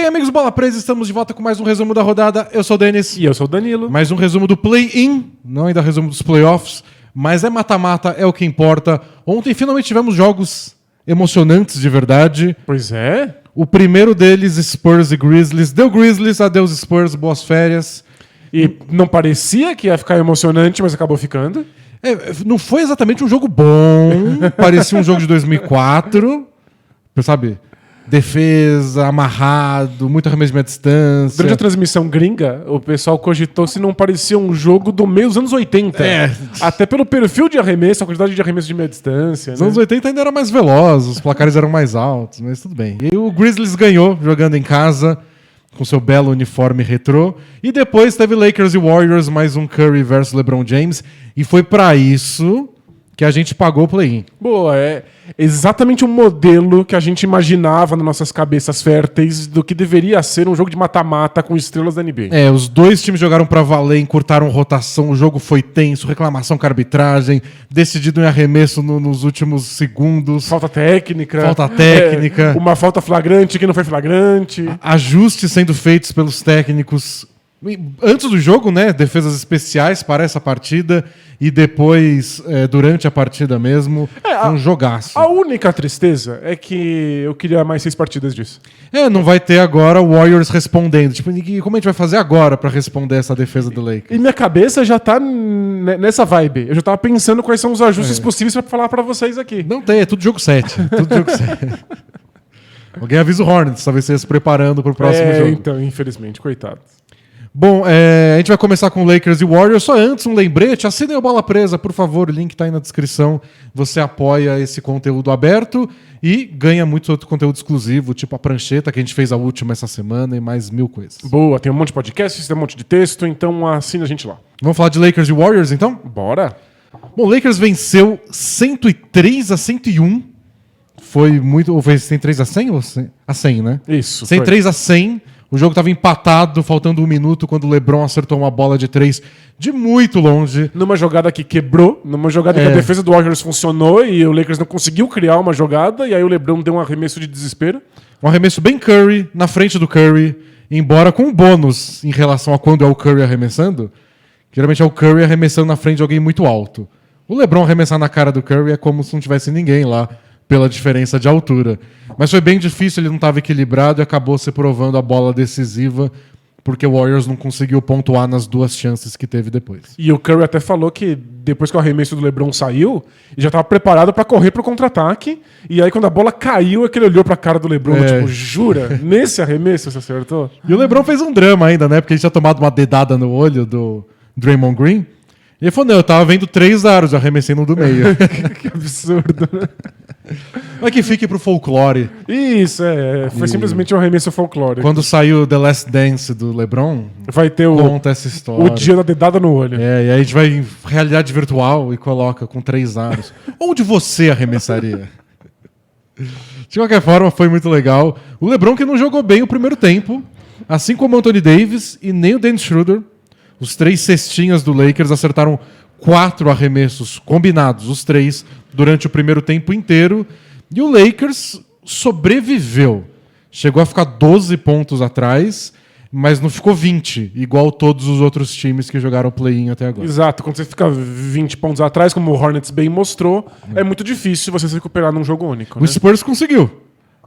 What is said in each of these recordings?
bem, amigos do Bola Presa, estamos de volta com mais um resumo da rodada. Eu sou o Denis. E eu sou o Danilo. Mais um resumo do play-in, não ainda resumo dos playoffs, mas é mata-mata, é o que importa. Ontem finalmente tivemos jogos emocionantes de verdade. Pois é. O primeiro deles, Spurs e Grizzlies. Deu Grizzlies, adeus Spurs, boas férias. E não parecia que ia ficar emocionante, mas acabou ficando. Não foi exatamente um jogo bom, parecia um jogo de 2004, sabe? Defesa, amarrado, muito arremesso de meia distância. Durante a transmissão gringa, o pessoal cogitou se não parecia um jogo do meio dos anos 80. Até pelo perfil de arremesso, a quantidade de arremesso de meia distância. Os anos 80 ainda era mais veloz, os placares eram mais altos, mas tudo bem. E aí o Grizzlies ganhou jogando em casa, com seu belo uniforme retrô. E depois teve Lakers e Warriors, mais um Curry versus LeBron James. E foi pra isso que a gente pagou o play-in. Boa, é exatamente o modelo que a gente imaginava nas nossas cabeças férteis do que deveria ser um jogo de mata-mata com estrelas da NBA. Os dois times jogaram pra valer, encurtaram rotação, o jogo foi tenso, reclamação com a arbitragem, decidido em arremesso nos últimos segundos. Falta técnica. Uma falta flagrante que não foi flagrante. Ajustes sendo feitos pelos técnicos. Antes do jogo, né? Defesas especiais para essa partida e depois, durante a partida mesmo, um jogaço. A única tristeza é que eu queria mais 6 partidas disso. Não vai ter agora o Warriors respondendo. Tipo, como a gente vai fazer agora para responder essa defesa do Lakers? E minha cabeça já tá nessa vibe. Eu já tava pensando quais são os ajustes possíveis para falar para vocês aqui. Não tem, é tudo jogo 7. Tudo jogo 7. Alguém avisa o Hornets, talvez você se preparando pro próximo jogo. Então, infelizmente, coitado. Bom, a gente vai começar com Lakers e Warriors. Só antes, um lembrete, assinem o Bola Presa, por favor, o link tá aí na descrição. Você apoia esse conteúdo aberto e ganha muito outro conteúdo exclusivo, tipo a prancheta que a gente fez a última essa semana e mais 1000 coisas. Boa, tem um monte de podcasts, tem um monte de texto, então assina a gente lá.100 falar de Lakers e Warriors, então? Bora! Bom, Lakers venceu 103-101. Foi muito... Ou foi 103-100 ou a 100, né? Isso. 103-100. O jogo estava empatado, faltando 1 minuto, quando o LeBron acertou uma bola de 3 de muito longe. Numa jogada que quebrou, numa jogada que a defesa do Warriors funcionou e o Lakers não conseguiu criar uma jogada, e aí o LeBron deu um arremesso de desespero. Um arremesso bem Curry, na frente do Curry, embora com um bônus em relação a quando é o Curry arremessando. Geralmente é o Curry arremessando na frente de alguém muito alto. O LeBron arremessar na cara do Curry é como se não tivesse ninguém lá, pela diferença de altura. Mas foi bem difícil, ele não estava equilibrado e acabou se provando a bola decisiva, porque o Warriors não conseguiu pontuar nas 2 chances que teve depois. E o Curry até falou que depois que o arremesso do LeBron saiu, ele já estava preparado para correr pro contra-ataque, e aí quando a bola caiu é que ele olhou pra cara do LeBron, tipo, jura? Nesse arremesso você acertou? E o LeBron fez um drama ainda, né? Porque ele tinha tomado uma dedada no olho do Draymond Green. E ele falou, não, eu tava vendo 3 aros, eu arremessei no do meio. Que absurdo, né? Mas que fique pro folclore. Isso, foi simplesmente um arremesso folclórico. Quando saiu The Last Dance do LeBron, vai ter conta essa história. O dia da dedada no olho. E aí a gente vai em realidade virtual e coloca com 3 aros. Onde você arremessaria? De qualquer forma, foi muito legal. O LeBron que não jogou bem o primeiro tempo, assim como o Anthony Davis e nem o Dennis Schroeder. Os 3 cestinhas do Lakers acertaram 4 arremessos combinados, os 3, durante o primeiro tempo inteiro. E o Lakers sobreviveu. Chegou a ficar 12 pontos atrás, mas não ficou 20, igual todos os outros times que jogaram play-in até agora. Exato. Quando você fica 20 pontos atrás, como o Hornets bem mostrou, é muito difícil você se recuperar num jogo único. O Spurs conseguiu,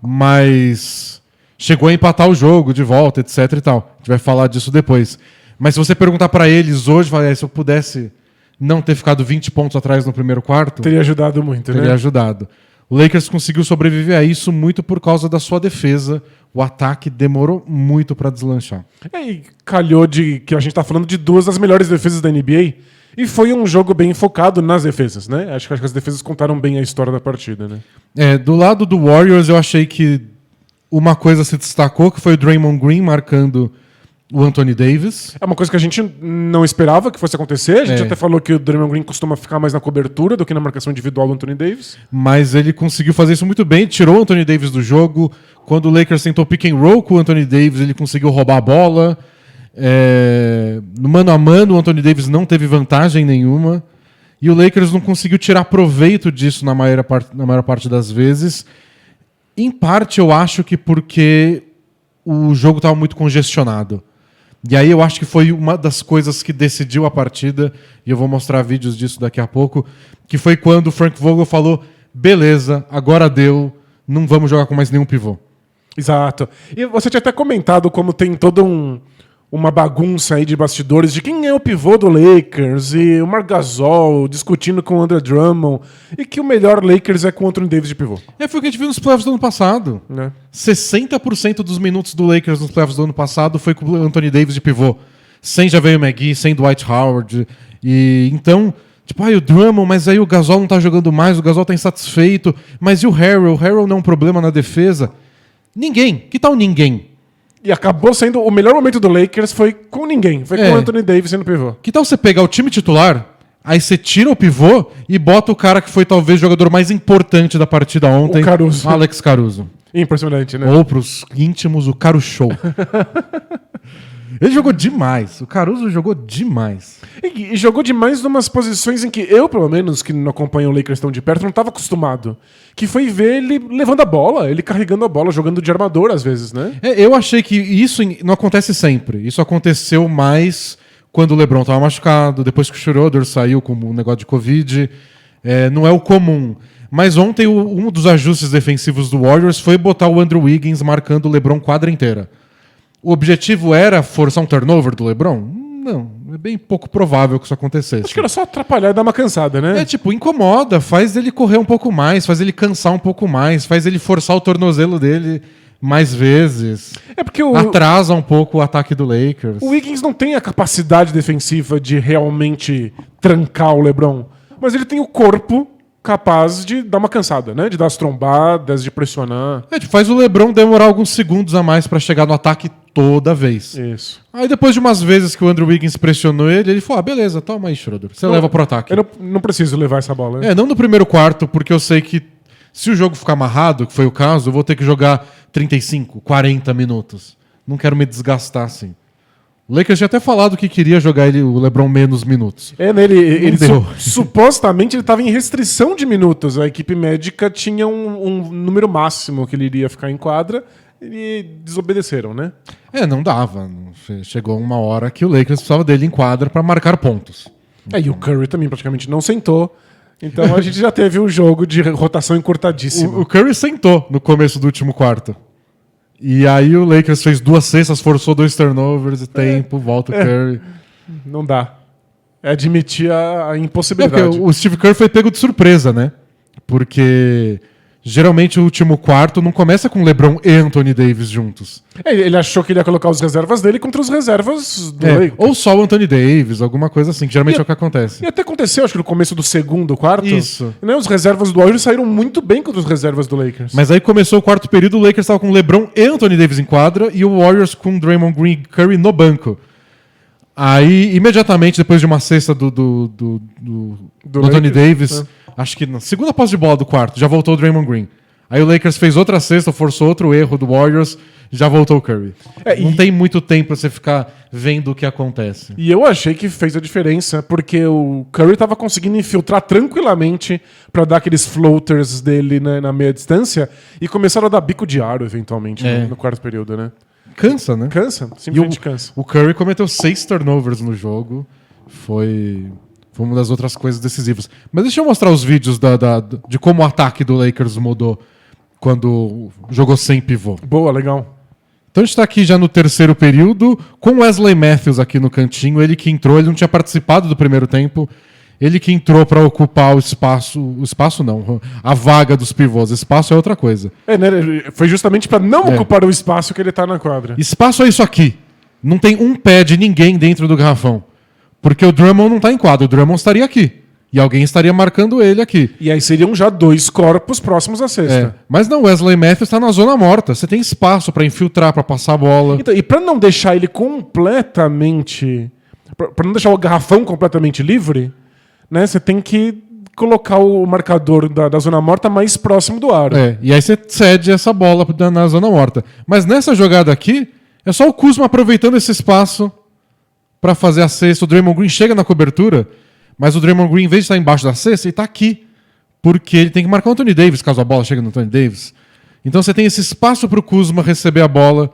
mas chegou a empatar o jogo de volta, etc e tal. A gente vai falar disso depois. Mas se você perguntar pra eles hoje, se eu pudesse não ter ficado 20 pontos atrás no primeiro quarto... Teria ajudado muito, né? Teria ajudado. O Lakers conseguiu sobreviver a isso muito por causa da sua defesa. O ataque demorou muito pra deslanchar. E calhou de que a gente tá falando de 2 das melhores defesas da NBA. E foi um jogo bem focado nas defesas, né? Acho que as defesas contaram bem a história da partida, né? Do lado do Warriors, eu achei que uma coisa se destacou, que foi o Draymond Green marcando o Anthony Davis. É uma coisa que a gente não esperava que fosse acontecer. A gente até falou que o Draymond Green costuma ficar mais na cobertura do que na marcação individual do Anthony Davis. Mas ele conseguiu fazer isso muito bem. Tirou o Anthony Davis do jogo. Quando o Lakers tentou pick and roll com o Anthony Davis, ele conseguiu roubar a bola. No mano a mano, o Anthony Davis não teve vantagem nenhuma. E o Lakers não conseguiu tirar proveito disso na maior parte das vezes. Em parte, eu acho que porque o jogo estava muito congestionado. E aí eu acho que foi uma das coisas que decidiu a partida, e eu vou mostrar vídeos disso daqui a pouco, que foi quando o Frank Vogel falou, beleza, agora deu, não vamos jogar com mais nenhum pivô. Exato. E você tinha até comentado como tem toda uma bagunça aí de bastidores de quem é o pivô do Lakers, e o Marc Gasol discutindo com o Andre Drummond, e que o melhor Lakers é com o Anthony Davis de pivô. Foi o que a gente viu nos playoffs do ano passado. 60% dos minutos do Lakers nos playoffs do ano passado foi com o Anthony Davis de pivô. Sem JaVale McGee, sem Dwight Howard. E então, tipo, o Drummond, mas aí o Gasol não tá jogando mais, o Gasol tá insatisfeito. Mas e o Harrell? O Harrell não é um problema na defesa. Ninguém. Que tal ninguém? E acabou sendo o melhor momento do Lakers foi com ninguém. Foi com o Anthony Davis sendo pivô. Que tal você pegar o time titular, aí você tira o pivô e bota o cara que foi talvez o jogador mais importante da partida ontem, o Caruso. Alex Caruso. Impressionante, né? Ou pros íntimos, o Caru Show. Ele jogou demais. O Caruso jogou demais. E jogou demais em umas posições em que eu, pelo menos, que não acompanho o Lakers tão de perto, não estava acostumado. Que foi ver ele levando a bola, ele carregando a bola, jogando de armador às vezes, né? Eu achei que isso não acontece sempre. Isso aconteceu mais quando o LeBron estava machucado, depois que o Schroeder saiu com um negócio de Covid. Não é o comum. Mas ontem um dos ajustes defensivos do Warriors foi botar o Andrew Wiggins marcando o LeBron quadra inteira. O objetivo era forçar um turnover do LeBron? Não, é bem pouco provável que isso acontecesse. Acho que era só atrapalhar e dar uma cansada, né? Incomoda, faz ele correr um pouco mais, faz ele cansar um pouco mais, faz ele forçar o tornozelo dele mais vezes. Porque atrasa um pouco o ataque do Lakers. O Wiggins não tem a capacidade defensiva de realmente trancar o LeBron, mas ele tem o corpo capaz de dar uma cansada, né? De dar as trombadas, de pressionar. Faz o LeBron demorar alguns segundos a mais pra chegar no ataque toda vez. Isso. Aí depois de umas vezes que o Andrew Wiggins pressionou ele falou, beleza, toma aí, Schroeder. Você leva pro ataque. Eu não preciso levar essa bola. Né? Não no primeiro quarto, porque eu sei que se o jogo ficar amarrado, que foi o caso, eu vou ter que jogar 35, 40 minutos. Não quero me desgastar assim. O Lakers tinha até falado que queria jogar o LeBron menos minutos. Ele supostamente ele estava em restrição de minutos. A equipe médica tinha um número máximo que ele iria ficar em quadra e desobedeceram, né? Não dava. Chegou uma hora que o Lakers precisava dele em quadra para marcar pontos. E o Curry também praticamente não sentou. Então a gente já teve um jogo de rotação encurtadíssima. O Curry sentou no começo do último quarto. E aí o Lakers fez 2 cestas, forçou 2 turnovers e tempo, volta o Curry. Não dá. É admitir a impossibilidade. O Steve Kerr foi pego de surpresa, né? Porque geralmente o último quarto não começa com LeBron e Anthony Davis juntos. Ele achou que ele ia colocar os reservas dele contra os reservas do Lakers. Ou só o Anthony Davis, alguma coisa assim, que geralmente é o que acontece. E até aconteceu, acho que no começo do segundo quarto. Isso. Né, os reservas do Warriors saíram muito bem contra os reservas do Lakers. Mas aí começou o quarto período, o Lakers estava com LeBron e Anthony Davis em quadra e o Warriors com Draymond Green e Curry no banco. Aí, imediatamente, depois de uma cesta do Anthony Davis, acho que na segunda posse de bola do quarto, já voltou o Draymond Green. Aí o Lakers fez outra cesta, forçou outro erro do Warriors, já voltou o Curry. Não tem muito tempo pra você ficar vendo o que acontece. E eu achei que fez a diferença, porque o Curry tava conseguindo infiltrar tranquilamente pra dar aqueles floaters dele, né, na meia distância e começaram a dar bico de aro, eventualmente, no quarto período, né? Cansa, né? Cansa, simplesmente cansa. O Curry cometeu 6 turnovers no jogo. Foi uma das outras coisas decisivas. Mas deixa eu mostrar os vídeos de como o ataque do Lakers mudou quando jogou sem pivô. Boa, legal. Então a gente tá aqui já no terceiro período, com Wesley Matthews aqui no cantinho, ele que entrou, ele não tinha participado do primeiro tempo, ele que entrou para ocupar o espaço não, a vaga dos pivôs, espaço é outra coisa. Né? Foi justamente para não ocupar o espaço que ele tá na quadra. Espaço é isso aqui, não tem um pé de ninguém dentro do garrafão, porque o Drummond não tá em quadra, o Drummond estaria aqui. E alguém estaria marcando ele aqui. E aí seriam já 2 corpos próximos à cesta. Mas não, Wesley Matthews está na zona morta. Você tem espaço para infiltrar, para passar a bola. Então, e para não deixar ele completamente... Para não deixar o garrafão completamente livre, né, você tem que colocar o marcador da zona morta mais próximo do aro. E aí você cede essa bola na zona morta. Mas nessa jogada aqui, é só o Kuzma aproveitando esse espaço para fazer a cesta. O Draymond Green chega na cobertura... Mas o Draymond Green, em vez de estar embaixo da cesta, ele está aqui. Porque ele tem que marcar o Anthony Davis, caso a bola chegue no Anthony Davis. Então você tem esse espaço para o Kuzma receber a bola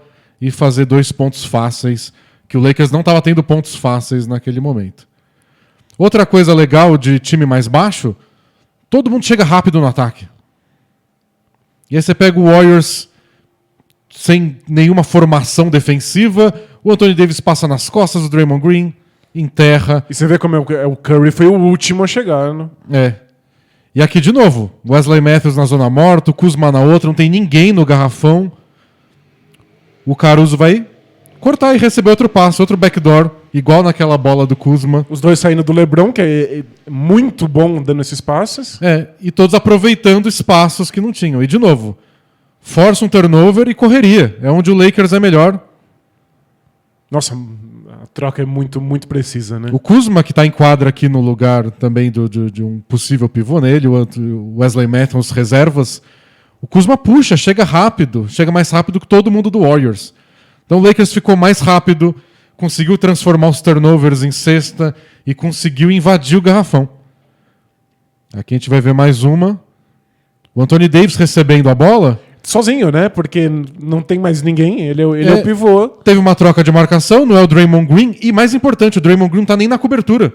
e fazer 2 pontos fáceis, que o Lakers não estava tendo pontos fáceis naquele momento. Outra coisa legal de time mais baixo, todo mundo chega rápido no ataque. E aí você pega o Warriors sem nenhuma formação defensiva, o Anthony Davis passa nas costas do Draymond Green, enterra. E você vê como o Curry foi o último a chegar, né? É. E aqui de novo, Wesley Matthews na zona morta, o Kuzma na outra, não tem ninguém no garrafão. O Caruso vai cortar e receber outro passe, outro backdoor, igual naquela bola do Kuzma. Os dois saindo do LeBron, que é muito bom dando esses passes. E todos aproveitando espaços que não tinham. E de novo, força um turnover e correria. É onde o Lakers é melhor. Nossa, a troca é muito, muito precisa, né? O Kuzma, que está em quadra aqui no lugar também de um possível pivô nele, o Wesley Matthews reservas, o Kuzma puxa, chega rápido, chega mais rápido que todo mundo do Warriors. Então o Lakers ficou mais rápido, conseguiu transformar os turnovers em cesta e conseguiu invadir o garrafão. Aqui a gente vai ver mais uma. O Anthony Davis recebendo a bola. Sozinho, né? Porque não tem mais ninguém, ele é o pivô. Teve uma troca de marcação, não é o Draymond Green. E mais importante, o Draymond Green não tá nem na cobertura.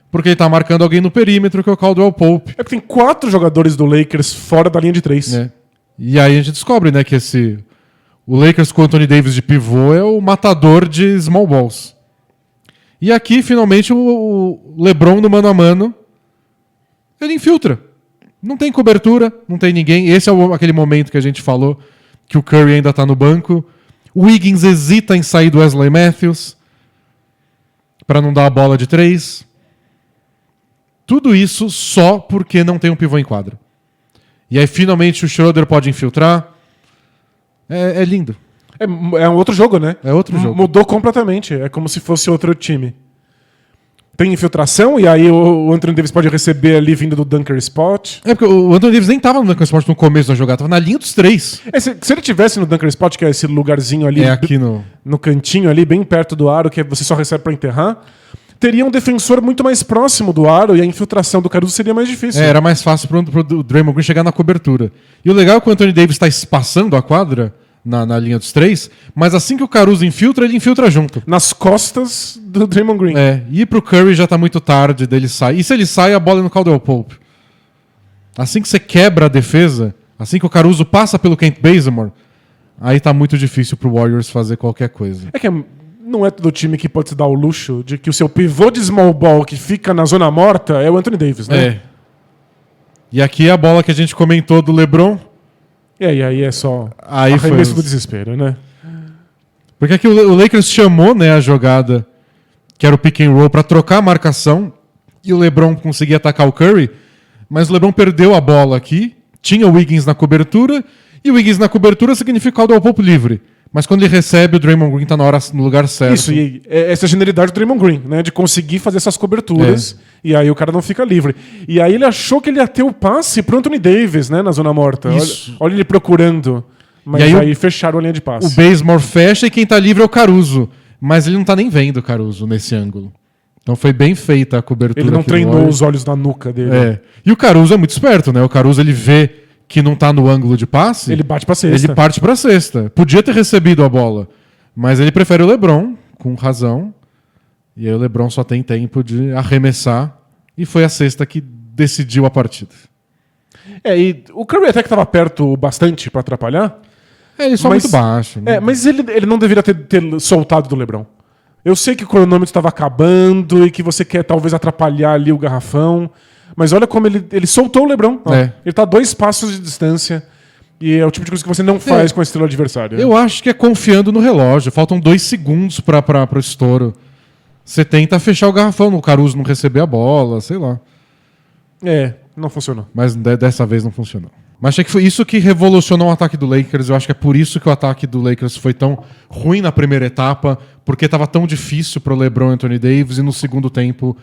Porque ele tá marcando alguém no perímetro, que é o Caldwell Pope. É que tem 4 jogadores do Lakers fora da linha de 3. E aí a gente descobre, né, que o Lakers com o Anthony Davis de pivô é o matador de small balls. E aqui, finalmente, o LeBron no mano a mano, ele infiltra. Não tem cobertura, não tem ninguém. Esse é aquele momento que a gente falou que o Curry ainda está no banco. O Wiggins hesita em sair do Wesley Matthews para não dar a bola de 3. Tudo isso só porque não tem um pivô em quadra. E aí, finalmente, o Schroeder pode infiltrar. É lindo. É um outro jogo, né? É outro jogo. Mudou completamente. É como se fosse outro time. Tem infiltração, e aí o Anthony Davis pode receber ali vindo do dunker spot. É porque o Anthony Davis nem estava no dunker spot no começo da jogada, estava na linha dos 3. Se ele tivesse no dunker spot, que é esse lugarzinho ali, aqui no cantinho ali, bem perto do aro, que você só recebe para enterrar, teria um defensor muito mais próximo do aro e a infiltração do Caruso seria mais difícil. Era mais fácil pro Draymond Green chegar na cobertura. E o legal é que o Anthony Davis está espaçando a quadra na linha dos 3, mas assim que o Caruso infiltra, ele infiltra junto. Nas costas do Draymond Green. E pro Curry já tá muito tarde dele sair. E se ele sai, a bola é no Caldwell Pope. Assim que você quebra a defesa, assim que o Caruso passa pelo Kent Bazemore, aí tá muito difícil pro Warriors fazer qualquer coisa. É que não é todo time que pode se dar o luxo de que o seu pivô de small ball que fica na zona morta é o Anthony Davis, né? E aqui é a bola que a gente comentou do LeBron. E aí é só arremesso do desespero, né? Porque aqui o Lakers chamou, né, a jogada que era o pick and roll para trocar a marcação e o LeBron conseguia atacar o Curry, mas o LeBron perdeu a bola aqui, tinha o Wiggins na cobertura e o Wiggins na cobertura significa o Caldwell Pope livre. Mas quando ele recebe, o Draymond Green tá no lugar certo. Isso, e essa é a genialidade do Draymond Green, né? De conseguir fazer essas coberturas e aí o cara não fica livre. E aí ele achou que ele ia ter o passe pro Anthony Davis, né? Na zona morta. Olha ele procurando. Mas aí fecharam a linha de passe. O Bazemore fecha e quem tá livre é o Caruso. Mas ele não tá nem vendo o Caruso nesse ângulo. Então foi bem feita a cobertura. Ele não treinou os olhos na nuca dele. E o Caruso é muito esperto, né? O Caruso ele vê que não tá no ângulo de passe, ele bate pra cesta. Ele parte pra cesta. Podia ter recebido a bola, mas ele prefere o LeBron, com razão. E aí o LeBron só tem tempo de arremessar. E foi a cesta que decidiu a partida. E o Curry até que estava perto bastante pra atrapalhar. Ele só muito baixo. Né? Mas ele não deveria ter soltado do LeBron. Eu sei que o cronômetro estava acabando e que você quer talvez atrapalhar ali o garrafão. Mas olha como ele soltou o LeBron. Ele tá a 2 passos de distância. E é o tipo de coisa que você não faz com a estrela adversária. Eu acho que é confiando no relógio. Faltam 2 segundos para o estouro. Você tenta fechar o garrafão, o Caruso não receber a bola, sei lá. Não funcionou. Mas dessa vez não funcionou. Mas achei que foi isso que revolucionou o ataque do Lakers. Eu acho que é por isso que o ataque do Lakers foi tão ruim na primeira etapa, porque estava tão difícil para o LeBron e Anthony Davis, e no segundo tempo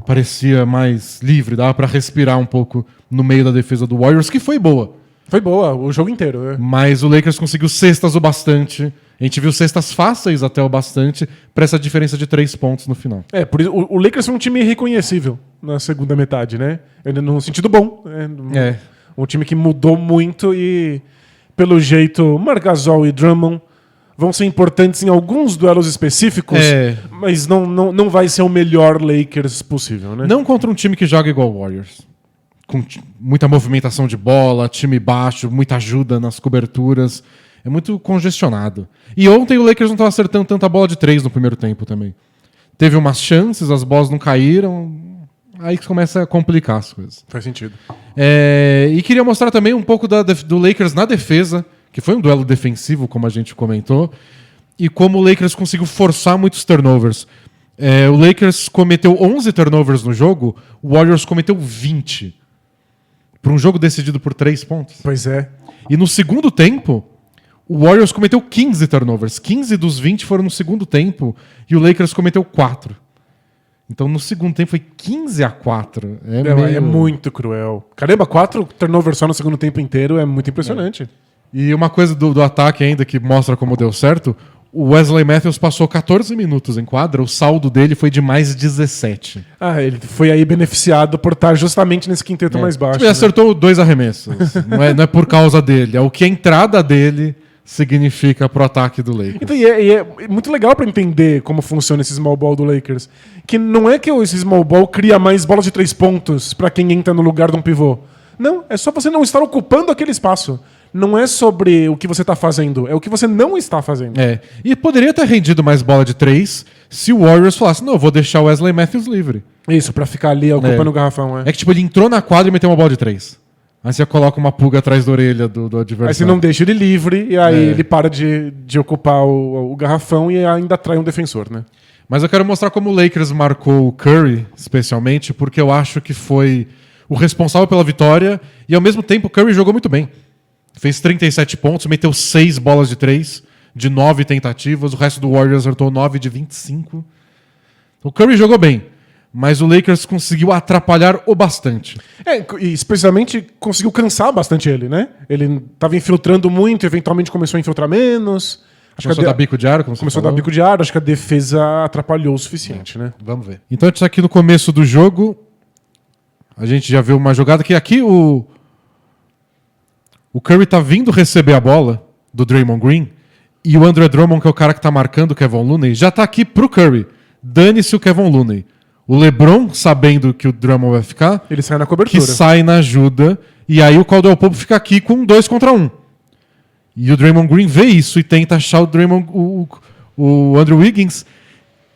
parecia mais livre, dava para respirar um pouco no meio da defesa do Warriors, que foi boa. Foi boa, o jogo inteiro. Mas o Lakers conseguiu cestas o bastante. A gente viu cestas fáceis até o bastante para essa diferença de 3 pontos no final. Por isso, o Lakers foi um time irreconhecível na segunda metade, né? No sentido bom. Um time que mudou muito e, pelo jeito, Marc Gasol e Drummond vão ser importantes em alguns duelos específicos, mas não vai ser o melhor Lakers possível, né? Não contra um time que joga igual o Warriors. Com muita movimentação de bola, time baixo, muita ajuda nas coberturas. É muito congestionado. E ontem o Lakers não estava acertando tanta bola de 3 no primeiro tempo também. Teve umas chances, as bolas não caíram. Aí que começa a complicar as coisas. Faz sentido. E queria mostrar também um pouco do Lakers na defesa, que foi um duelo defensivo, como a gente comentou, e como o Lakers conseguiu forçar muitos turnovers. O Lakers cometeu 11 turnovers no jogo, o Warriors cometeu 20. Para um jogo decidido por 3 pontos. Pois é. E no segundo tempo, o Warriors cometeu 15 turnovers. 15 dos 20 foram no segundo tempo, e o Lakers cometeu 4. Então, no segundo tempo, foi 15-4. É muito cruel. Caramba, 4 turnovers só no segundo tempo inteiro é muito impressionante. E uma coisa do ataque ainda que mostra como deu certo, o Wesley Matthews passou 14 minutos em quadra, o saldo dele foi de mais 17. Ele foi aí beneficiado por estar justamente nesse quinteto mais baixo. Ele acertou 2 arremessos. não é por causa dele, é o que a entrada dele significa pro ataque do Lakers. Então, é muito legal para entender como funciona esse small ball do Lakers. Que não é que esse small ball cria mais bolas de 3 pontos para quem entra no lugar de um pivô. Não, é só você não estar ocupando aquele espaço. Não é sobre o que você está fazendo, é o que você não está fazendo. E poderia ter rendido mais bola de 3 se o Warriors falasse, não, eu vou deixar o Wesley Matthews livre. Isso, pra ficar ali ocupando o garrafão. É que tipo, ele entrou na quadra e meteu uma bola de 3. Aí você coloca uma pulga atrás da orelha do adversário. Aí você não deixa ele livre e aí ele para de ocupar o garrafão e ainda atrai um defensor, né? Mas eu quero mostrar como o Lakers marcou o Curry, especialmente, porque eu acho que foi o responsável pela vitória e ao mesmo tempo o Curry jogou muito bem. Fez 37 pontos, meteu 6 bolas de 3, de 9 tentativas. O resto do Warriors acertou 9 de 25. O Curry jogou bem, mas o Lakers conseguiu atrapalhar o bastante. E especialmente conseguiu cansar bastante ele, né? Ele estava infiltrando muito, eventualmente começou a infiltrar menos. Começou a dar bico de ar, começou a dar bico de ar, acho que a defesa atrapalhou o suficiente, né? Vamos ver. Então a gente está aqui no começo do jogo. A gente já viu uma jogada que aqui o Curry tá vindo receber a bola do Draymond Green e o Andre Drummond, que é o cara que tá marcando o Kevon Looney, já tá aqui pro Curry. Dane-se o Kevon Looney. O LeBron, sabendo que o Drummond vai ficar, ele sai na cobertura. Que sai na ajuda, e aí o Caldwell Pope fica aqui com 2 contra 1. E o Draymond Green vê isso e tenta achar o Andrew Wiggins,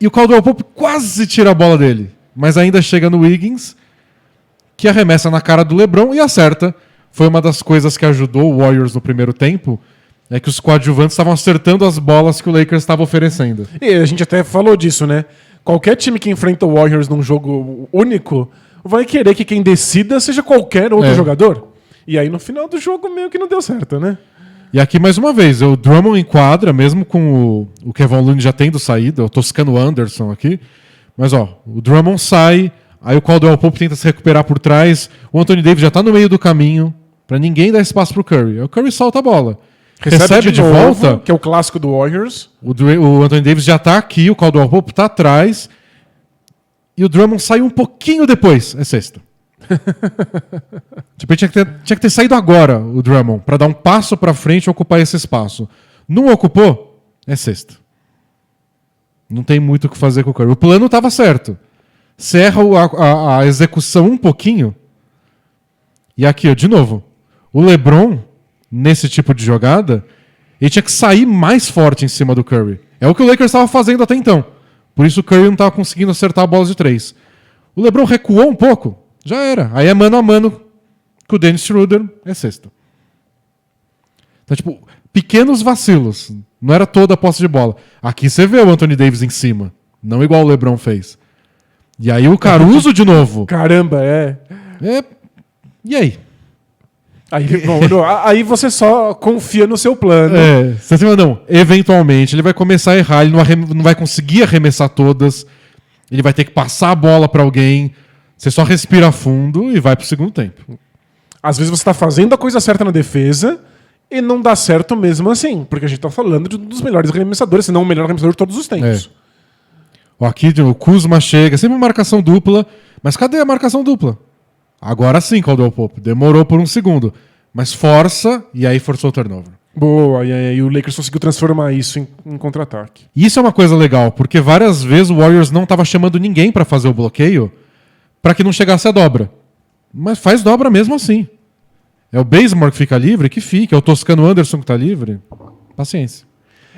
e o Caldwell Pope quase tira a bola dele, mas ainda chega no Wiggins, que arremessa na cara do LeBron e acerta. Foi uma das coisas que ajudou o Warriors no primeiro tempo, é que os coadjuvantes estavam acertando as bolas que o Lakers estava oferecendo. E a gente até falou disso, né? Qualquer time que enfrenta o Warriors num jogo único vai querer que quem decida seja qualquer outro jogador. E aí no final do jogo meio que não deu certo, né? E aqui mais uma vez, o Drummond em quadra, mesmo com o Kevon Looney já tendo saído, eu tô ciscando o Anderson aqui, mas o Drummond sai, aí o Caldwell Pope tenta se recuperar por trás, o Anthony Davis já tá no meio do caminho, pra ninguém dar espaço pro Curry. Aí o Curry solta a bola. Recebe de volta, que é o clássico do Warriors. O Anthony Davis já tá aqui, o Caldwell Pope tá atrás, e o Drummond sai um pouquinho depois. É sexta. Tipo, tinha que ter saído agora o Drummond, pra dar um passo pra frente e ocupar esse espaço. Não ocupou? É sexta. Não tem muito o que fazer com o Curry. O plano tava certo. Você erra a execução um pouquinho. E aqui, de novo, o LeBron, nesse tipo de jogada, ele tinha que sair mais forte em cima do Curry. É o que o Lakers estava fazendo até então. Por isso o Curry não estava conseguindo acertar a bola de 3. O LeBron recuou um pouco, já era. Aí é mano a mano com o Dennis Schroeder, é sexta. Então, tipo, pequenos vacilos. Não era toda a posse de bola. Aqui você vê o Anthony Davis em cima. Não igual o LeBron fez. E aí o Caruso de novo. Caramba, E aí? Aí você só confia no seu plano. Você fala, não, eventualmente ele vai começar a errar, ele não vai conseguir arremessar todas, ele vai ter que passar a bola pra alguém, você só respira fundo e vai pro segundo tempo. Às vezes você tá fazendo a coisa certa na defesa e não dá certo mesmo assim, porque a gente tá falando de um dos melhores arremessadores, se não o melhor arremessador de todos os tempos. Aqui o Kuzma chega, sempre marcação dupla, mas cadê a marcação dupla? Agora sim, Caldwell Pope. Demorou por um segundo. Mas força, e aí forçou o turnover. Boa, e aí o Lakers conseguiu transformar isso em contra-ataque. E isso é uma coisa legal, porque várias vezes o Warriors não estava chamando ninguém para fazer o bloqueio para que não chegasse a dobra. Mas faz dobra mesmo assim. É o Bazemore que fica livre? Que fica. É o Toscano Anderson que está livre? Paciência.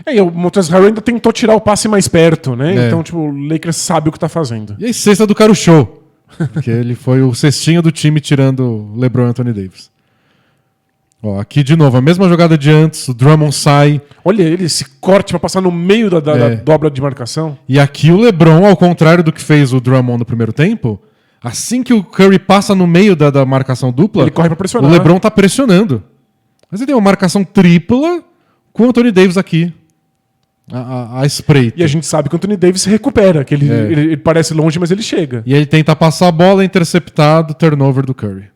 E o Montrezl Harrell ainda tentou tirar o passe mais perto, né? Então, tipo, o Lakers sabe o que tá fazendo. E aí, sexta do Caro Show. Porque ele foi o cestinho do time tirando o LeBron e Anthony Davis. Ó, aqui de novo, a mesma jogada de antes, o Drummond sai. Olha ele, esse corte pra passar no meio da dobra de marcação. E aqui o LeBron, ao contrário do que fez o Drummond no primeiro tempo, assim que o Curry passa no meio da marcação dupla, ele corre pra pressionar. O LeBron tá pressionando. Mas ele tem uma marcação tripla com o Anthony Davis aqui. A espreita. E a gente sabe que o Anthony Davis se recupera, que ele parece longe, mas ele chega. E ele tenta passar a bola, interceptado, turnover do Curry.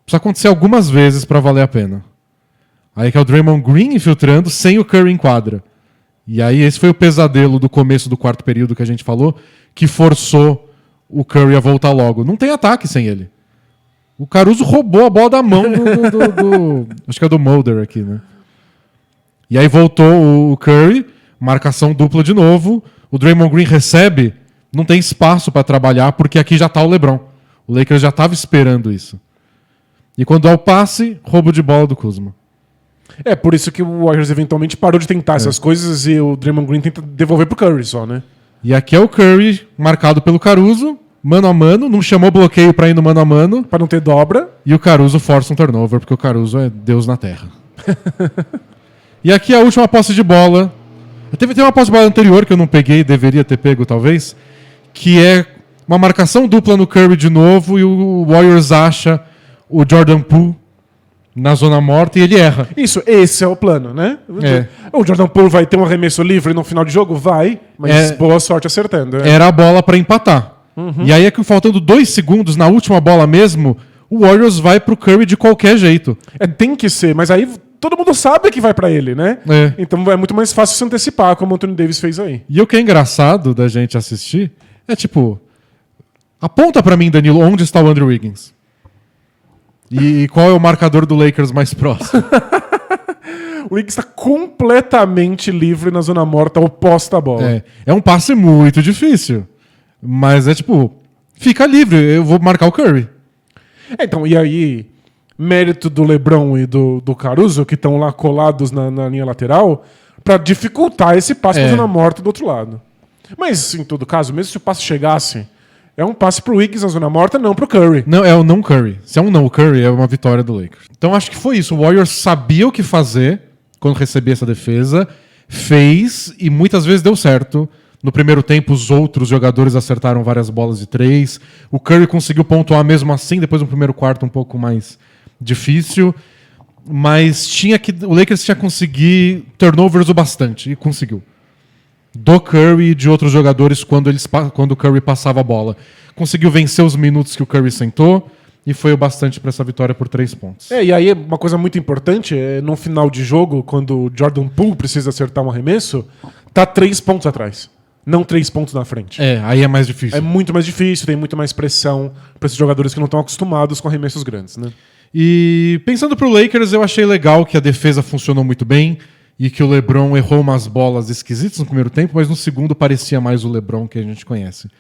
Precisa acontecer algumas vezes para valer a pena. Aí que é o Draymond Green infiltrando sem o Curry em quadra. E aí esse foi o pesadelo do começo do quarto período que a gente falou, que forçou o Curry a voltar logo. Não tem ataque sem ele. O Caruso roubou a bola da mão do acho que é do Mulder aqui, né? E aí voltou o Curry, marcação dupla de novo. O Draymond Green recebe, não tem espaço para trabalhar, porque aqui já tá o LeBron. O Lakers já estava esperando isso. E quando dá o passe, roubo de bola do Kuzma. É por isso que o Warriors eventualmente parou de tentar essas coisas e o Draymond Green tenta devolver pro Curry só, né? E aqui é o Curry, marcado pelo Caruso, mano a mano, não chamou bloqueio para ir no mano a mano. Para não ter dobra. E o Caruso força um turnover, porque o Caruso é Deus na Terra. E aqui a última posse de bola. Teve uma posse de bola anterior que eu não peguei, deveria ter pego talvez, que é uma marcação dupla no Curry de novo e o Warriors acha o Jordan Poole na zona morta e ele erra. Isso, esse é o plano, né? O Jordan Poole vai ter um arremesso livre no final de jogo? Vai, mas boa sorte acertando. Era a bola para empatar. E aí é que faltando 2 segundos na última bola mesmo, o Warriors vai pro Curry de qualquer jeito. Tem que ser, mas aí todo mundo sabe que vai pra ele, né? Então é muito mais fácil se antecipar, como o Anthony Davis fez aí. E o que é engraçado da gente assistir é tipo, aponta pra mim, Danilo, onde está o Andrew Wiggins? E qual é o marcador do Lakers mais próximo? O Wiggins está completamente livre na zona morta, oposta à bola. É um passe muito difícil. Mas é tipo, fica livre, eu vou marcar o Curry. Então, e aí, mérito do LeBron e do Caruso, que estão lá colados na linha lateral, para dificultar esse passe pra zona morta do outro lado. Mas, em todo caso, mesmo se o passe chegasse, é um passe pro Wiggins na zona morta, não pro Curry. Não, é o não Curry. Se é um não Curry, é uma vitória do Lakers. Então acho que foi isso. O Warriors sabia o que fazer quando recebia essa defesa, fez e muitas vezes deu certo. No primeiro tempo, os outros jogadores acertaram várias bolas de 3. O Curry conseguiu pontuar mesmo assim, depois no primeiro quarto um pouco mais difícil. Mas o Lakers tinha que conseguir turnovers o bastante, e conseguiu. Do Curry e de outros jogadores quando o Curry passava a bola. Conseguiu vencer os minutos que o Curry sentou e foi o bastante para essa vitória por 3 pontos. E aí uma coisa muito importante é no final de jogo, quando o Jordan Poole precisa acertar um arremesso, tá 3 pontos atrás, não 3 pontos na frente. Aí é mais difícil. É muito mais difícil, tem muito mais pressão para esses jogadores que não estão acostumados com arremessos grandes, né? E pensando pro Lakers, eu achei legal que a defesa funcionou muito bem. E que o LeBron errou umas bolas esquisitas no primeiro tempo, mas no segundo parecia mais o LeBron que a gente conhece.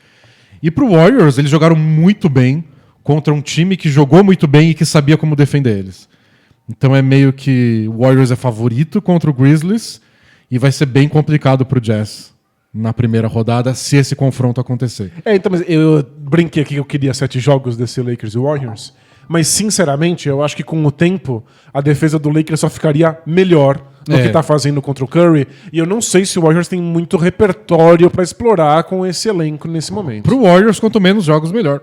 E pro Warriors, eles jogaram muito bem contra um time que jogou muito bem e que sabia como defender eles. Então é meio que o Warriors é favorito contra o Grizzlies e vai ser bem complicado pro Jazz na primeira rodada se esse confronto acontecer. Então, mas eu brinquei aqui que eu queria 7 jogos desse Lakers e Warriors, mas sinceramente eu acho que com o tempo a defesa do Lakers só ficaria melhor do que tá fazendo contra o Curry. E eu não sei se o Warriors tem muito repertório para explorar com esse elenco nesse momento. Pro Warriors, quanto menos jogos, melhor.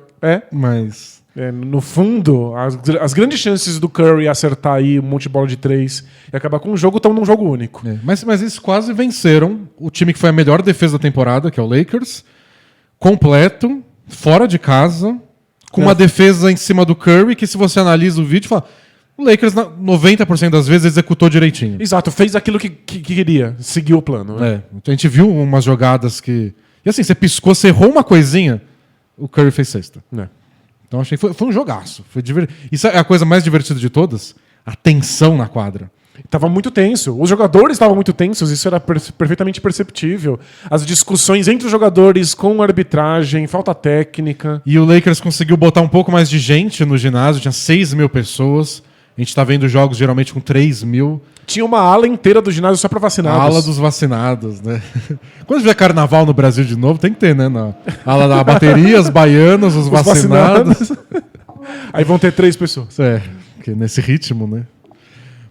Mas... no fundo, as grandes chances do Curry acertar aí um monte de bola de 3 e acabar com um jogo estão num jogo único. Mas eles quase venceram o time que foi a melhor defesa da temporada, que é o Lakers, completo, fora de casa, com uma defesa em cima do Curry, que se você analisa o vídeo, fala... O Lakers, 90% das vezes, executou direitinho. Exato, fez aquilo que queria, seguiu o plano. Né? A gente viu umas jogadas que... E assim, você piscou, você errou uma coisinha, o Curry fez sexta. Então achei que foi um jogaço. Isso é a coisa mais divertida de todas, a tensão na quadra. Tava muito tenso. Os jogadores estavam muito tensos, isso era perfeitamente perceptível. As discussões entre os jogadores com arbitragem, falta técnica. E o Lakers conseguiu botar um pouco mais de gente no ginásio, tinha 6 mil pessoas. A gente tá vendo jogos geralmente com 3 mil. Tinha uma ala inteira do ginásio só pra vacinados. A ala dos vacinados, né? Quando tiver carnaval no Brasil de novo, tem que ter, né? Na ala da bateria, os baianos, os vacinados. Aí vão ter 3 pessoas. Porque nesse ritmo, né?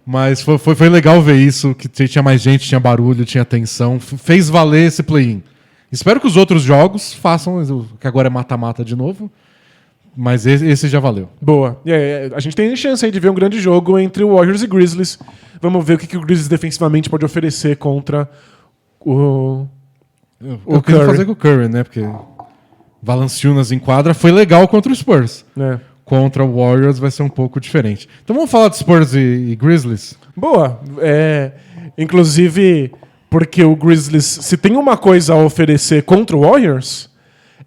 Mas foi legal ver isso, que tinha mais gente, tinha barulho, tinha tensão. Fez valer esse play-in. Espero que os outros jogos façam, que agora é mata-mata de novo. Mas esse já valeu. Boa. A gente tem chance aí de ver um grande jogo entre o Warriors e Grizzlies. Vamos ver o que o Grizzlies defensivamente pode oferecer contra o Curry. Fazer com o Curry, né? Porque Valanciunas em quadra foi legal contra o Spurs. Contra o Warriors vai ser um pouco diferente. Então vamos falar de Spurs e Grizzlies? Boa. Inclusive, porque o Grizzlies, se tem uma coisa a oferecer contra o Warriors,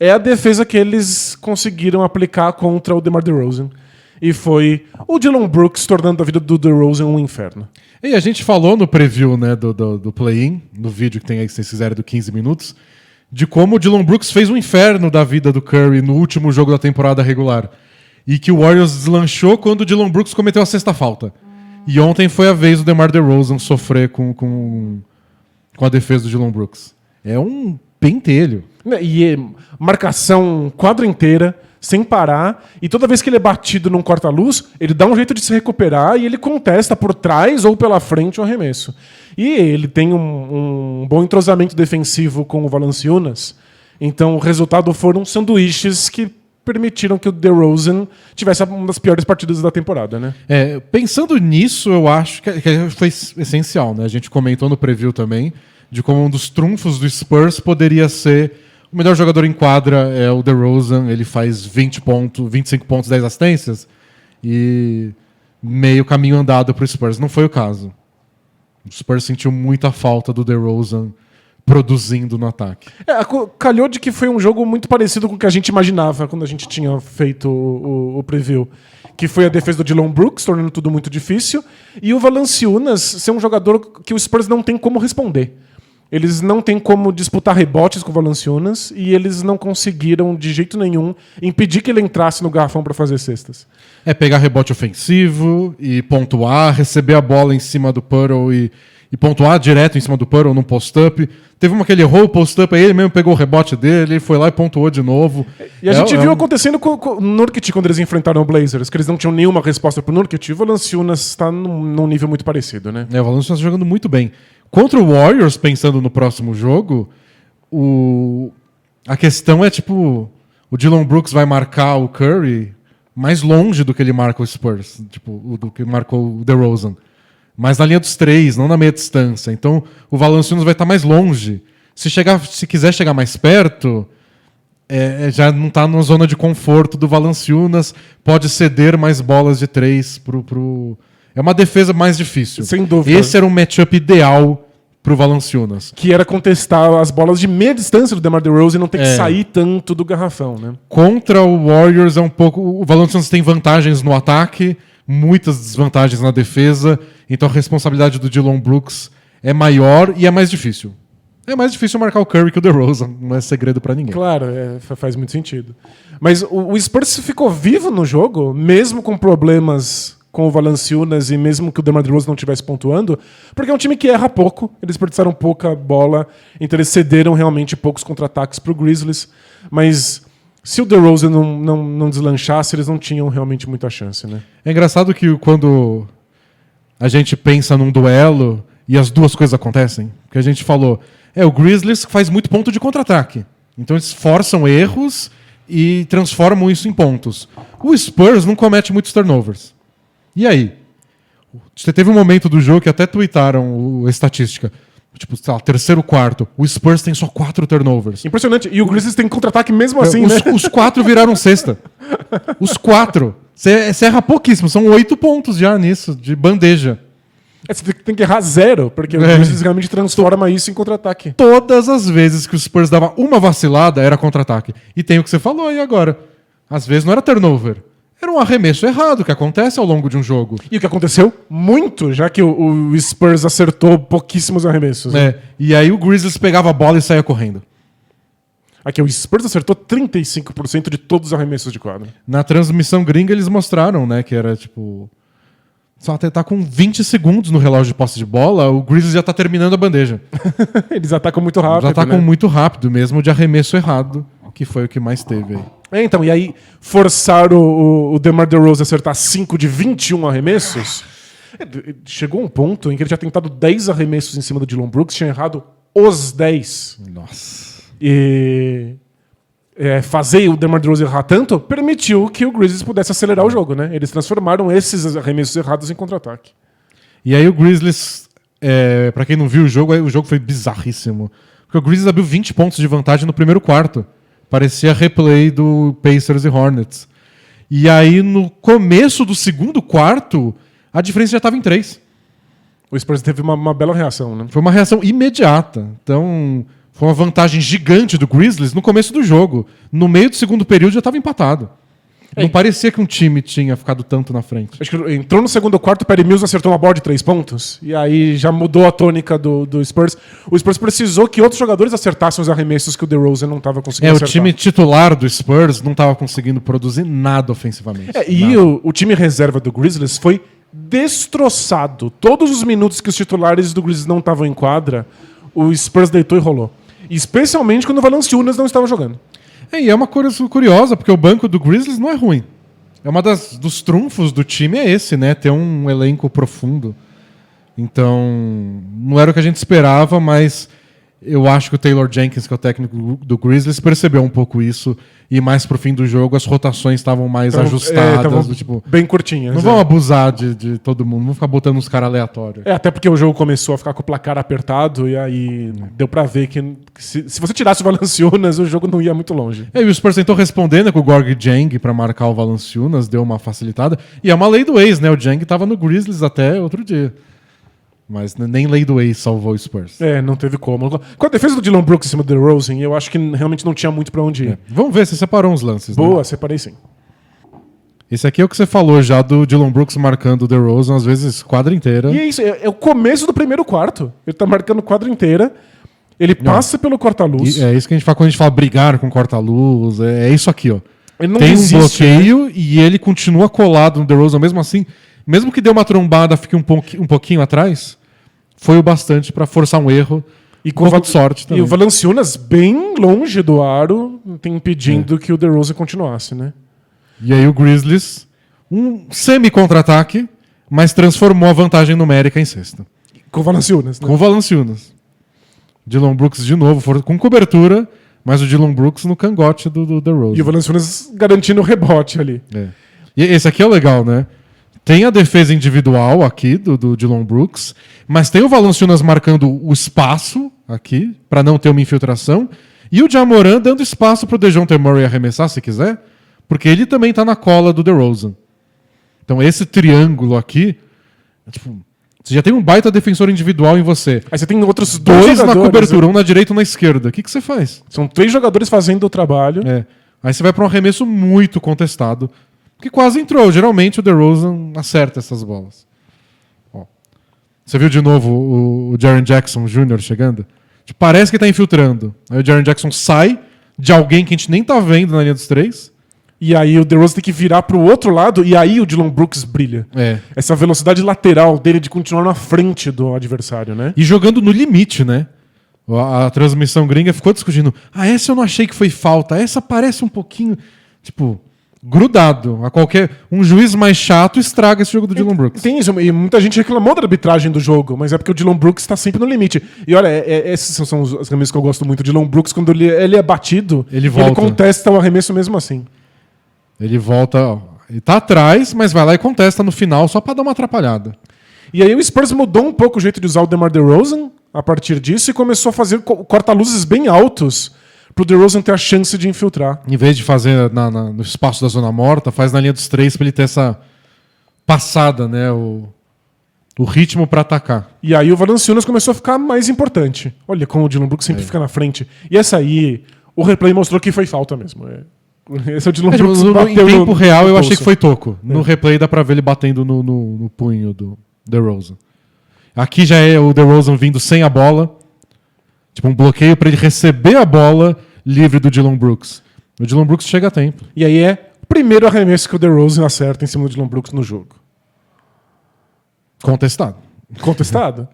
é a defesa que eles conseguiram aplicar contra o DeMar DeRozan. E foi o Dillon Brooks tornando a vida do DeRozan um inferno. E a gente falou no preview, né, do play-in, no vídeo que tem aí, se vocês quiserem, do 15 minutos, de como o Dillon Brooks fez um inferno da vida do Curry no último jogo da temporada regular. E que o Warriors deslanchou quando o Dillon Brooks cometeu a sexta falta. E ontem foi a vez do DeMar DeRozan sofrer com a defesa do Dillon Brooks. É um pentelho. E marcação quadra inteira, sem parar, e toda vez que ele é batido num corta-luz, ele dá um jeito de se recuperar e ele contesta por trás ou pela frente o arremesso. E ele tem um bom entrosamento defensivo com o Valanciunas, então o resultado foram sanduíches que permitiram que o DeRozan tivesse uma das piores partidas da temporada, né? Pensando nisso, eu acho que foi essencial, né? A gente comentou no preview também de como um dos trunfos do Spurs poderia ser o melhor jogador em quadra é o DeRozan, ele faz 25 pontos, 10 assistências e meio caminho andado para o Spurs. Não foi o caso. O Spurs sentiu muita falta do DeRozan produzindo no ataque. Calhou de que foi um jogo muito parecido com o que a gente imaginava quando a gente tinha feito o preview. Que foi a defesa do Dillon Brooks, tornando tudo muito difícil, e o Valanciunas ser um jogador que o Spurs não tem como responder. Eles não têm como disputar rebotes com o Valanciunas e eles não conseguiram, de jeito nenhum, impedir que ele entrasse no garrafão para fazer cestas. Pegar rebote ofensivo e pontuar, receber a bola em cima do Puddle e pontuar direto em cima do Puddle num post-up. Teve uma que ele errou o post-up, aí ele mesmo pegou o rebote dele, foi lá e pontuou de novo. E a gente viu acontecendo com o Nurkic quando eles enfrentaram o Blazers, que eles não tinham nenhuma resposta pro Nurkic, e o Valanciunas está num nível muito parecido, né? O Valanciunas está jogando muito bem. Contra o Warriors, pensando no próximo jogo, a questão é, tipo, o Dillon Brooks vai marcar o Curry mais longe do que ele marca o Spurs, tipo, do que marcou o DeRozan. Mas na linha dos 3, não na meia distância. Então, o Valanciunas vai estar mais longe. Se quiser chegar mais perto, já não está na zona de conforto do Valanciunas, pode ceder mais bolas de 3 pro... É uma defesa mais difícil. Sem dúvida. Esse era um matchup ideal pro Valanciunas. Que era contestar as bolas de meia distância do DeMar DeRozan e não ter que sair tanto do garrafão, né? Contra o Warriors é um pouco... O Valanciunas tem vantagens no ataque, muitas desvantagens na defesa, então a responsabilidade do Dillon Brooks é maior e é mais difícil. É mais difícil marcar o Curry que o DeRozan, não é segredo pra ninguém. Claro, faz muito sentido. Mas o Spurs ficou vivo no jogo, mesmo com problemas com o Valanciunas e mesmo que o DeMar DeRozan não estivesse pontuando, porque é um time que erra pouco, eles desperdiçaram pouca bola, então eles cederam realmente poucos contra-ataques pro Grizzlies, mas se o DeRozan não deslanchasse, eles não tinham realmente muita chance, né? É engraçado que quando a gente pensa num duelo e as duas coisas acontecem, porque a gente falou, o Grizzlies faz muito ponto de contra-ataque, então eles forçam erros e transformam isso em pontos. O Spurs não comete muitos turnovers. E aí? Você teve um momento do jogo que até tweetaram a estatística. Tipo, sei lá, terceiro quarto. O Spurs tem só 4 turnovers. Impressionante. E o Grizzlies tem contra-ataque mesmo assim, né? Os 4 viraram cesta. Os 4. Você erra pouquíssimo. São 8 pontos já nisso, de bandeja. Você tem que errar 0, porque o Grizzlies realmente transforma isso em contra-ataque. Todas as vezes que o Spurs dava uma vacilada, era contra-ataque. E tem o que você falou aí agora. Às vezes não era turnover. era um arremesso errado que acontece ao longo de um jogo. E o que aconteceu? Muito, já que o Spurs acertou pouquíssimos arremessos. Né? É, e aí o Grizzlies pegava a bola e saía correndo. Aqui, o Spurs acertou 35% de todos os arremessos de quadra. Na transmissão gringa eles mostraram, né, que era tipo... Só até tá com 20 segundos no relógio de posse de bola, o Grizzlies já tá terminando a bandeja. Eles atacam muito rápido, Já atacam né? muito rápido, mesmo de arremesso errado, que foi o que mais teve aí. Então, e aí forçaram o DeMar DeRozan a acertar 5 de 21 arremessos. Chegou um ponto em que ele tinha tentado 10 arremessos em cima do Dillon Brooks, tinha errado os 10. Nossa. E fazer o DeMar DeRozan errar tanto permitiu que o Grizzlies pudesse acelerar o jogo, né? Eles transformaram esses arremessos errados em contra-ataque. E aí o Grizzlies, pra quem não viu o jogo foi bizarríssimo. Porque o Grizzlies abriu 20 pontos de vantagem no primeiro quarto. Parecia replay do Pacers e Hornets. E aí no começo do segundo quarto, a diferença já estava em 3. O Spurs teve uma bela reação, né? Foi uma reação imediata. Então, foi uma vantagem gigante do Grizzlies no começo do jogo. No meio do segundo período já estava empatado. Não parecia que um time tinha ficado tanto na frente. Acho que entrou no segundo quarto, o Perry Mills acertou uma bola de 3 pontos. E aí já mudou a tônica do Spurs. O Spurs precisou que outros jogadores acertassem os arremessos que o DeRozan não estava conseguindo acertar. O time titular do Spurs não estava conseguindo produzir nada ofensivamente. E o time reserva do Grizzlies foi destroçado. Todos os minutos que os titulares do Grizzlies não estavam em quadra, o Spurs deitou e rolou. Especialmente quando o Valanciunas não estava jogando. E é uma coisa curiosa, porque o banco do Grizzlies não é ruim. É uma dos trunfos do time é esse, né? Ter um elenco profundo. Então, não era o que a gente esperava, mas eu acho que o Taylor Jenkins, que é o técnico do Grizzlies, percebeu um pouco isso. E mais pro fim do jogo, as rotações estavam mais ajustadas. Bem curtinhas. Não vão abusar de todo mundo, não vão ficar botando uns caras aleatórios. Até porque o jogo começou a ficar com o placar apertado e aí deu pra ver que se você tirasse o Valanciunas, o jogo não ia muito longe. E o Spurs tentou responder, né, com o Gorg Jang pra marcar o Valanciunas, deu uma facilitada. E é uma lei do ex, né? O Jang tava no Grizzlies até outro dia. Mas nem lei do ex salvou o Spurs. Não teve como. Com a defesa do Dillon Brooks em cima do DeRozan, eu acho que realmente não tinha muito pra onde ir. Vamos ver, você separou uns lances. Boa, né? separei sim. Esse aqui é o que você falou já do Dillon Brooks marcando o DeRozan, às vezes quadra inteira. E é isso, é o começo do primeiro quarto. Ele tá marcando quadra inteira, ele passa pelo corta-luz. É isso que a gente fala quando a gente fala brigar com corta-luz, é isso aqui, ó. Ele não tem desiste, um bloqueio, né? E ele continua colado no DeRozan, mesmo assim, mesmo que dê uma trombada, fique um pouquinho atrás, foi o bastante pra forçar um erro. E com de sorte também. E o Valanciunas bem longe do aro, impedindo que o DeRozan continuasse, né? E aí o Grizzlies, um semi-contra-ataque, mas transformou a vantagem numérica em sexta. Com o Valanciunas, né? Com o Valanciunas. Dillon Brooks de novo, com cobertura, mas o Dillon Brooks no cangote do DeRozan. E o Valanciunas garantindo o rebote ali. E esse aqui é o legal, né? Tem a defesa individual aqui do Dillon Brooks, mas tem o Valanciunas marcando o espaço aqui, para não ter uma infiltração, e o Ja Morant dando espaço pro DeJounte Murray arremessar, se quiser, porque ele também tá na cola do DeRozan. Então esse triângulo aqui, tipo, você já tem um baita defensor individual em você. Aí você tem outros dois na cobertura, um na direita e um na esquerda. O que você faz? São 3 jogadores fazendo o trabalho. Aí você vai para um arremesso muito contestado, que quase entrou. Geralmente o DeRozan acerta essas bolas. Ó. Você viu de novo o Jaren Jackson Jr. chegando? Tipo, parece que tá infiltrando. Aí o Jaren Jackson sai de alguém que a gente nem tá vendo na linha dos 3. E aí o DeRozan tem que virar pro outro lado e aí o Dillon Brooks brilha. Essa velocidade lateral dele de continuar na frente do adversário, né? E jogando no limite, né? A transmissão gringa ficou discutindo. Essa eu não achei que foi falta. Essa parece um pouquinho, tipo, grudado. Um juiz mais chato estraga esse jogo do Dillon Brooks. Tem isso, e muita gente reclamou da arbitragem do jogo, mas é porque o Dillon Brooks está sempre no limite. E olha, esses são os arremessos que eu gosto muito. O Dillon Brooks, quando ele é batido, ele contesta o arremesso mesmo assim. Ele volta, ele tá atrás, mas vai lá e contesta no final só pra dar uma atrapalhada. E aí o Spurs mudou um pouco o jeito de usar o DeMar DeRozan a partir disso e começou a fazer corta-luzes bem altos pro DeRozan ter a chance de infiltrar. Em vez de fazer no espaço da zona morta, faz na linha dos 3 pra ele ter essa passada, né? O ritmo pra atacar. E aí o Valanciunas começou a ficar mais importante. Olha como o Dillon Brooks sempre fica na frente. E essa aí, o replay mostrou que foi falta mesmo. Esse é o Dillon Tipo, Brooks em tempo real eu achei bolso. que foi toco. No replay dá pra ver ele batendo no punho do DeRozan. Aqui já é o DeRozan vindo sem a bola. Tipo, um bloqueio pra ele receber a bola livre do Dillon Brooks. O Dillon Brooks chega a tempo. E aí é o primeiro arremesso que o DeRozan acerta em cima do Dillon Brooks no jogo. Contestado. Contestado.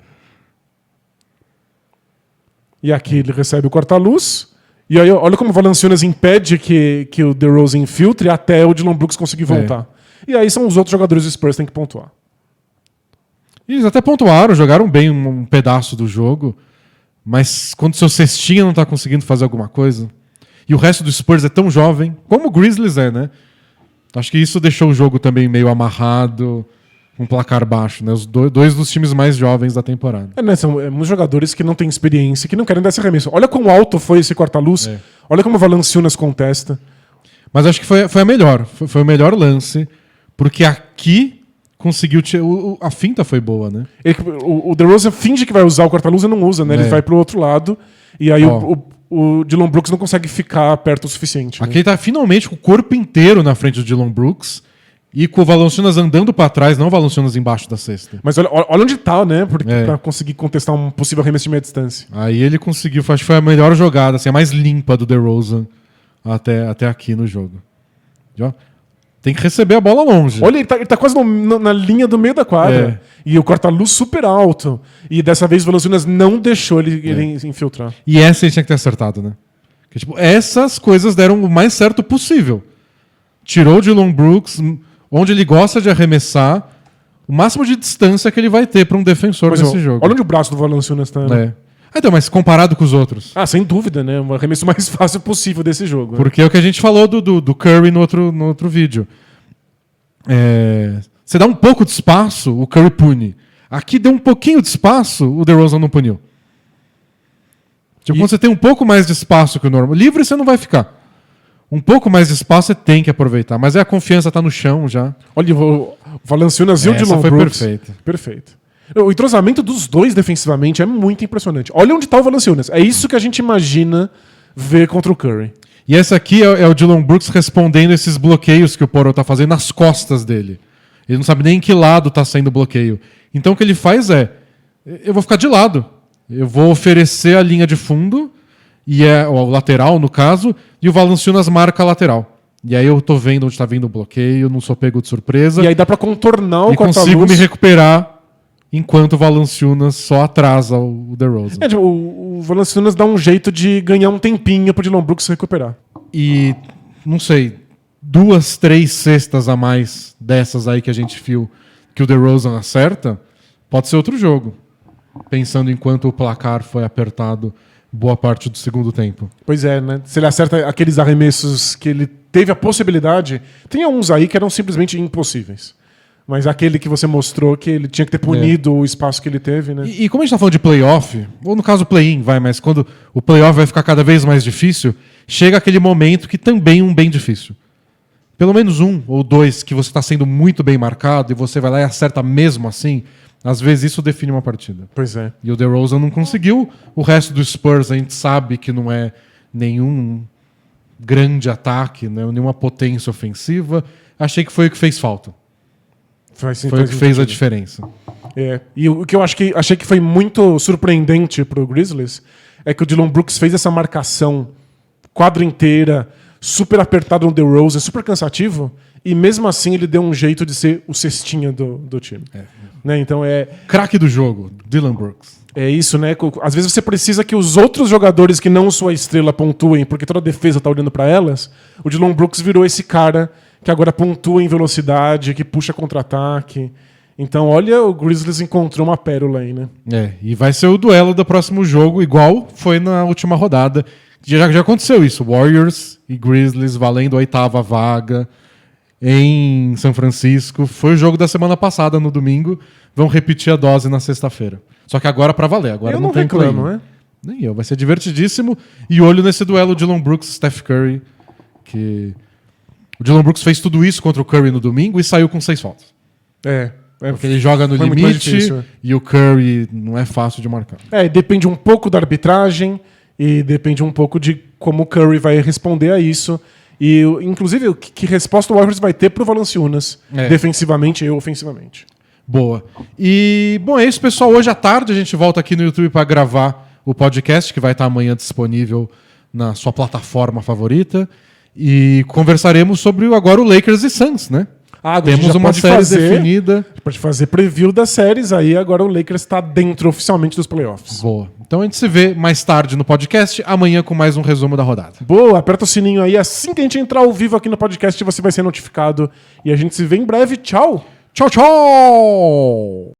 E aqui ele recebe o corta-luz. E aí olha como o Valanciunas impede que o DeRozan infiltre até o Dillon Brooks conseguir voltar. E aí são os outros jogadores do Spurs que têm que pontuar. E eles até pontuaram, jogaram bem um pedaço do jogo. Mas quando seu cestinha não tá conseguindo fazer alguma coisa, e o resto do Spurs é tão jovem, como o Grizzlies é, né? Acho que isso deixou o jogo também meio amarrado, com um placar baixo, né? Os dois dos times mais jovens da temporada. Né, são muitos jogadores que não têm experiência, que não querem dar esse arremesso. Olha quão alto foi esse corta-luz. Olha como o Valanciunas contesta. Mas acho que foi a melhor. Foi o melhor lance, porque aqui conseguiu... A finta foi boa, né? O DeRozan finge que vai usar o corta-luz e não usa, né? Ele vai pro outro lado e aí o Dillon Brooks não consegue ficar perto o suficiente. Aqui ele tá finalmente com o corpo inteiro na frente do Dillon Brooks e com o Valanciunas andando pra trás, não o Valanciunas embaixo da cesta. Mas olha onde tá, né? Pra conseguir contestar um possível arremesso de meia distância. Aí ele conseguiu, acho que foi a melhor jogada, assim, a mais limpa do DeRozan até aqui no jogo. Já? Tem que receber a bola longe. Olha, ele tá quase na linha do meio da quadra. E o corta-luz super alto. E dessa vez o Valanciunas não deixou ele infiltrar. E essa ele tinha que ter acertado, né? Porque, tipo, essas coisas deram o mais certo possível. Tirou o Dillon Brooks, onde ele gosta de arremessar, o máximo de distância que ele vai ter para um defensor nesse jogo. Olha onde o braço do Valanciunas tá, né? Então, mas comparado com os outros. Sem dúvida, né? O arremesso mais fácil possível desse jogo. Porque é o que a gente falou do Curry no outro vídeo. Você dá um pouco de espaço, o Curry pune. Aqui deu um pouquinho de espaço, o DeRozan não puniu. Tipo, quando você tem um pouco mais de espaço que o normal, livre você não vai ficar. Um pouco mais de espaço você tem que aproveitar. Mas a confiança tá no chão já. Olha, o Valanciunas e o Dillon Brooks. Perfeito. O entrosamento dos dois defensivamente é muito impressionante. Olha onde tá o Valanciunas. É isso que a gente imagina ver contra o Curry. E esse aqui é o Dillon Brooks respondendo esses bloqueios que o Porro tá fazendo nas costas dele. Ele não sabe nem em que lado tá saindo o bloqueio. Então o que ele faz eu vou ficar de lado. Eu vou oferecer a linha de fundo, e o lateral, no caso, e o Valanciunas marca a lateral. E aí eu tô vendo onde tá vindo o bloqueio, não sou pego de surpresa. E aí dá pra contornar o corta-luz. E consigo me recuperar enquanto o Valanciunas só atrasa o DeRozan. O Valanciunas dá um jeito de ganhar um tempinho pro Dillon Brooks se recuperar. E, não sei, 2, 3 cestas a mais dessas aí que a gente viu que o DeRozan acerta, pode ser outro jogo. Pensando enquanto o placar foi apertado boa parte do segundo tempo. Pois é, né? Se ele acerta aqueles arremessos que ele teve a possibilidade, tem uns aí que eram simplesmente impossíveis. Mas aquele que você mostrou que ele tinha que ter punido o espaço que ele teve, né? E como a gente tá falando de playoff, ou no caso play-in, mas quando o playoff vai ficar cada vez mais difícil, chega aquele momento que também é um bem difícil. Pelo menos 1 ou 2 que você está sendo muito bem marcado e você vai lá e acerta mesmo assim, às vezes isso define uma partida. Pois é. E o DeRozan não conseguiu. O resto do Spurs a gente sabe que não é nenhum grande ataque, né? Nenhuma potência ofensiva. Achei que foi o que fez falta. Foi o que fez a diferença. E o que eu achei que foi muito surpreendente pro Grizzlies é que o Dillon Brooks fez essa marcação quadra inteira, super apertado no DeRozan, super cansativo, e mesmo assim ele deu um jeito de ser o cestinha do time. Né? Então craque do jogo, Dillon Brooks. É isso, né? Às vezes você precisa que os outros jogadores que não sua estrela pontuem, porque toda a defesa tá olhando para elas. O Dillon Brooks virou esse cara que agora pontua em velocidade, que puxa contra-ataque. Então, olha, o Grizzlies encontrou uma pérola aí, né? E vai ser o duelo do próximo jogo, igual foi na última rodada. Já aconteceu isso, Warriors e Grizzlies valendo a 8ª vaga em São Francisco. Foi o jogo da semana passada, no domingo. Vão repetir a dose na sexta-feira. Só que agora pra valer, agora eu não tem reclamo, né? Nem eu, vai ser divertidíssimo. E olho nesse duelo Dillon Brooks e Steph Curry, que o Dillon Brooks fez tudo isso contra o Curry no domingo e saiu com 6 faltas. Porque ele joga no limite e o Curry não é fácil de marcar. Depende um pouco da arbitragem e depende um pouco de como o Curry vai responder a isso. E, inclusive, que resposta o Warriors vai ter pro Valanciunas, defensivamente e ofensivamente. Boa. E, bom, é isso, pessoal. Hoje à tarde a gente volta aqui no YouTube para gravar o podcast, que vai estar amanhã disponível na sua plataforma favorita. E conversaremos sobre agora o Lakers e Suns, né? Temos uma série definida. Pode fazer preview das séries, aí agora o Lakers está dentro oficialmente dos playoffs. Boa. Então a gente se vê mais tarde no podcast, amanhã com mais um resumo da rodada. Boa, aperta o sininho aí, assim que a gente entrar ao vivo aqui no podcast você vai ser notificado. E a gente se vê em breve. Tchau! Tchau, tchau!